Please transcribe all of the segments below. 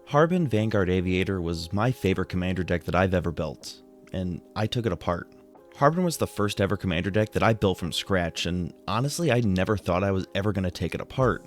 Harbin Vanguard Aviator was my favorite commander deck that I've ever built, and I took it apart. Harbin was the first ever commander deck that I built from scratch, and honestly I never thought I was ever going to take it apart.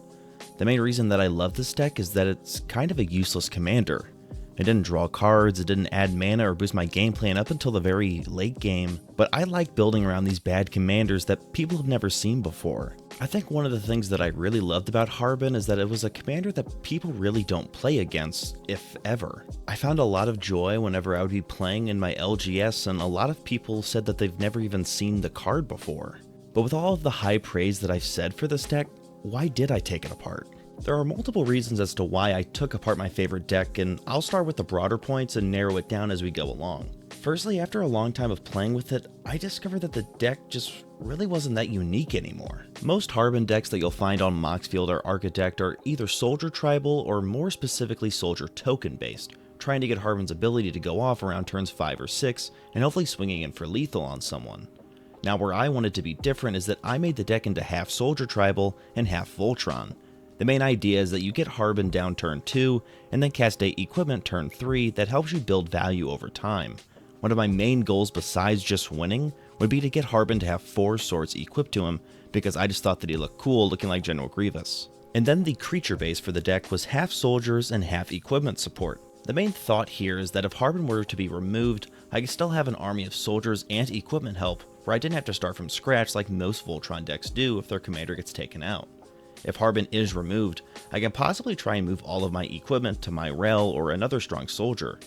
The main reason that I love this deck is that it's kind of a useless commander. It didn't draw cards, it didn't add mana or boost my game plan up until the very late game, but I like building around these bad commanders that people have never seen before. I think one of the things that I really loved about Harbin is that it was a commander that people really don't play against, if ever. I found a lot of joy whenever I would be playing in my LGS, and a lot of people said that they've never even seen the card before. But with all of the high praise that I've said for this deck, why did I take it apart? There are multiple reasons as to why I took apart my favorite deck, and I'll start with the broader points and narrow it down as we go along. Firstly, after a long time of playing with it, I discovered that the deck just really wasn't that unique anymore. Most Harbin decks that you'll find on Moxfield or Architect are either Soldier Tribal or more specifically Soldier Token based, trying to get Harbin's ability to go off around turns 5 or 6 and hopefully swinging in for lethal on someone. Now where I wanted to be different is that I made the deck into half Soldier Tribal and half Voltron. The main idea is that you get Harbin down turn 2 and then cast a equipment turn 3 that helps you build value over time. One of my main goals besides just winning would be to get Harbin to have 4 swords equipped to him because I just thought that he looked cool looking like General Grievous. And then the creature base for the deck was half soldiers and half equipment support. The main thought here is that if Harbin were to be removed, I could still have an army of soldiers and equipment help where I didn't have to start from scratch like most Voltron decks do if their commander gets taken out. If Harbin is removed, I can possibly try and move all of my equipment to my Rel or another strong soldier.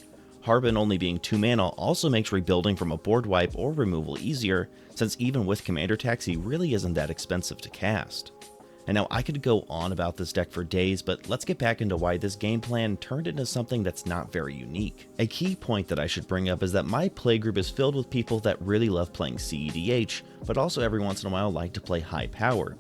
Harbin only being 2 mana also makes rebuilding from a board wipe or removal easier, since even with commander tax he really isn't that expensive to cast. And now I could go on about this deck for days, but let's get back into why this game plan turned into something that's not very unique. A key point that I should bring up is that my playgroup is filled with people that really love playing CEDH, but also every once in a while like to play high powered.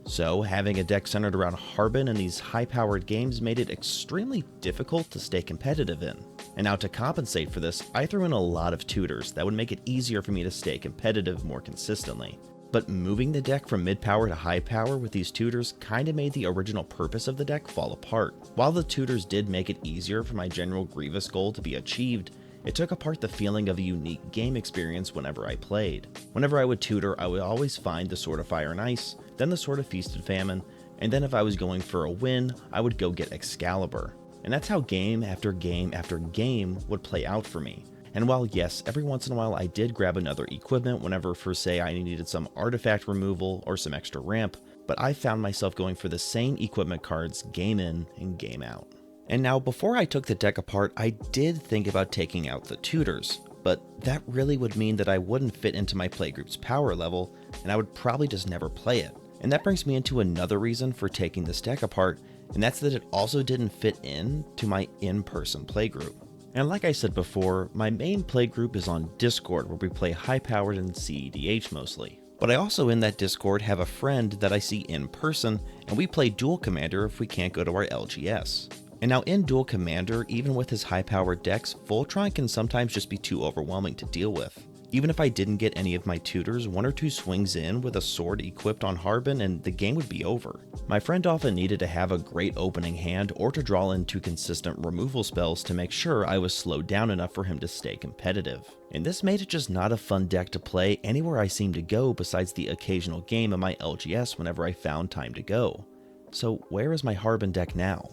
So having a deck centered around Harbin in these high-powered games made it extremely difficult to stay competitive in. And now to compensate for this, I threw in a lot of tutors that would make it easier for me to stay competitive more consistently. But moving the deck from mid-power to high power with these tutors kinda made the original purpose of the deck fall apart. While the tutors did make it easier for my General Grievous goal to be achieved, it took apart the feeling of a unique game experience whenever I played. Whenever I would tutor, I would always find the Sword of Fire and Ice, then the Sword of Feast and Famine, and then if I was going for a win, I would go get Excalibur. And that's how game after game after game would play out for me. And while yes, every once in a while I did grab another equipment whenever for say I needed some artifact removal or some extra ramp, but I found myself going for the same equipment cards game in and game out. And now before I took the deck apart, I did think about taking out the tutors, but that really would mean that I wouldn't fit into my playgroup's power level, and I would probably just never play it. And that brings me into another reason for taking this deck apart, and that's that it also didn't fit in to my in-person playgroup. And like I said before, my main playgroup is on Discord where we play high-powered and CEDH mostly. But I also in that Discord have a friend that I see in person, and we play Dual Commander if we can't go to our LGS. And now in Dual Commander, even with his high-powered decks, Voltron can sometimes just be too overwhelming to deal with. Even if I didn't get any of my tutors, 1 or 2 swings in with a sword equipped on Harbin and the game would be over. My friend often needed to have a great opening hand or to draw in 2 consistent removal spells to make sure I was slowed down enough for him to stay competitive. And this made it just not a fun deck to play anywhere I seemed to go besides the occasional game of my LGS whenever I found time to go. So where is my Harbin deck now?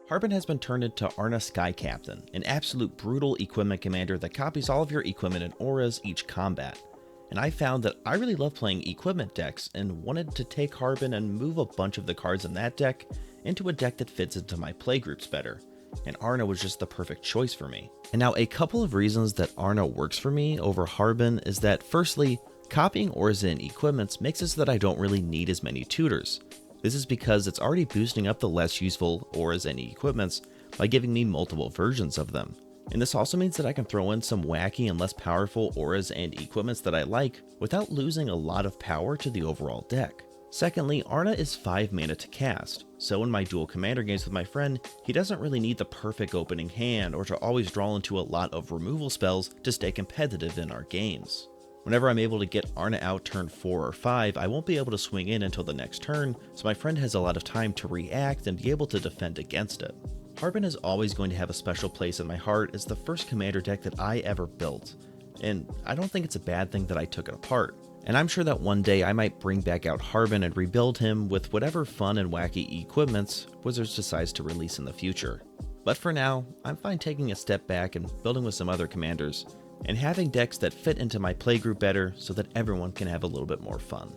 Harbin has been turned into Arna Sky Captain, an absolute brutal equipment commander that copies all of your equipment and auras each combat. And I found that I really love playing equipment decks and wanted to take Harbin and move a bunch of the cards in that deck into a deck that fits into my playgroups better. And Arna was just the perfect choice for me. And now a couple of reasons that Arna works for me over Harbin is that firstly, copying auras and equipments makes it so that I don't really need as many tutors. This is because it's already boosting up the less useful auras and equipments by giving me multiple versions of them. And this also means that I can throw in some wacky and less powerful auras and equipments that I like without losing a lot of power to the overall deck. Secondly, Arna is 5 mana to cast, so in my dual commander games with my friend, he doesn't really need the perfect opening hand or to always draw into a lot of removal spells to stay competitive in our games. Whenever I'm able to get Arna out turn 4 or 5, I won't be able to swing in until the next turn, so my friend has a lot of time to react and be able to defend against it. Harbin is always going to have a special place in my heart as the first commander deck that I ever built, and I don't think it's a bad thing that I took it apart. And I'm sure that one day I might bring back out Harbin and rebuild him with whatever fun and wacky equipments Wizards decides to release in the future. But for now, I'm fine taking a step back and building with some other commanders, and having decks that fit into my playgroup better so that everyone can have a little bit more fun.